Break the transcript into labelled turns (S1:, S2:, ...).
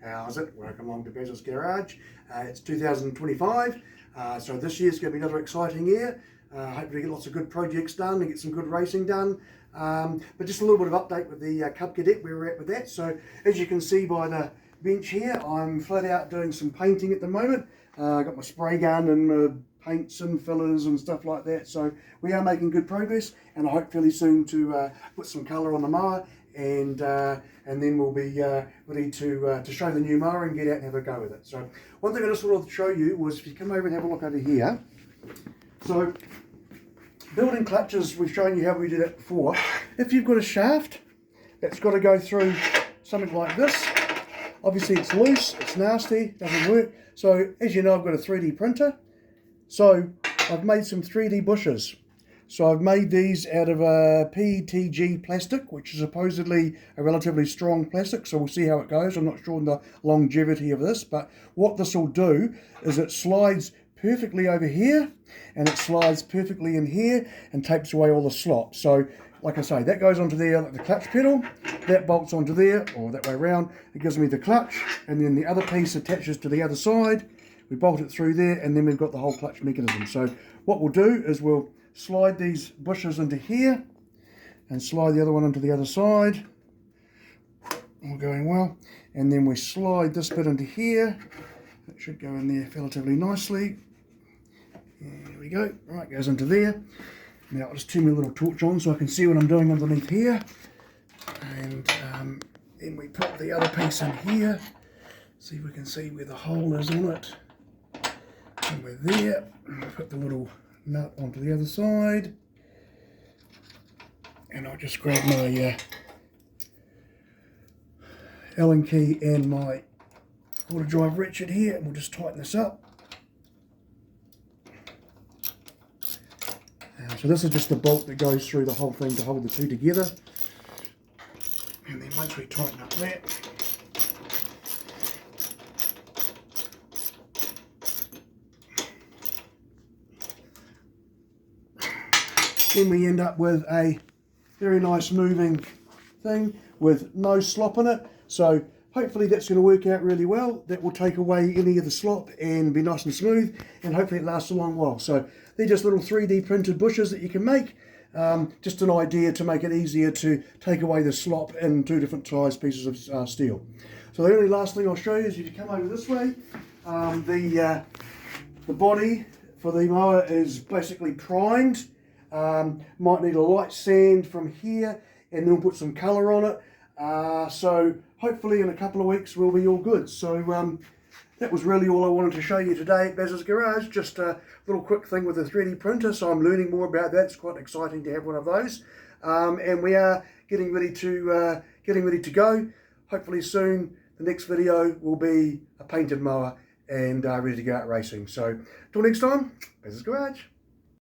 S1: How's it? Welcome along to Bez's Garage. It's 2025, so this year's going to be another exciting year. Hopefully get lots of good projects done and get some good racing done. But just a little bit of update with the Cub Cadet, where we're at with that. So as you can see by the bench here, I'm flat out doing some painting at the moment. I've got my spray gun and paints and fillers and stuff like that. So we are making good progress, and I hope fairly soon to put some colour on the mower, and then we'll be ready to show the new mower and get out and have a go with it. So one thing I just wanted to show you was, if you come over and have a look over here. So building clutches, we've shown you how we did it before. If you've got a shaft that's got to go through something like this, obviously it's loose, it's nasty, doesn't work. So as you know, I've got a 3D printer. So I've made some 3D bushes. So I've made these out of a PETG plastic, which is supposedly a relatively strong plastic. So we'll see how it goes. I'm not sure on the longevity of this, but what this will do is it slides perfectly over here, and it slides perfectly in here and tapes away all the slop. So like I say, that goes onto there, like the clutch pedal, that bolts onto there, or that way around. It gives me the clutch, and then the other piece attaches to the other side. We bolt it through there, and then we've got the whole clutch mechanism. So what we'll do is we'll slide these bushes into here and slide the other one into the other side. All going well. And then we slide this bit into here. It should go in there relatively nicely. There we go. Right, goes into there. Now I'll just turn my little torch on so I can see what I'm doing underneath here. And then we put the other piece in here. See if we can see where the hole is on it. And we're there. And we'll put the little nut onto the other side. And I'll just grab my Allen key and my quarter drive ratchet here, and we'll just tighten this up. So this is just the bolt that goes through the whole thing to hold the two together. And then once we tighten up that, then we end up with a very nice moving thing with no slop in it. So hopefully that's going to work out really well. That will take away any of the slop and be nice and smooth, and hopefully it lasts a long while. So they're just little 3D printed bushes that you can make. Just an idea to make it easier to take away the slop in two different sized pieces of steel. So the only last thing I'll show you is, if you come over this way, the body for the mower is basically primed. Might need a light sand from here, and then we'll put some colour on it. So hopefully in a couple of weeks we'll be all good. So that was really all I wanted to show you today at Bez's Garage. Just a little quick thing with the 3D printer, so I'm learning more about that. It's quite exciting to have one of those. And we are getting ready to go. Hopefully soon the next video will be a painted mower and ready to go out racing. So till next time, Bez's Garage.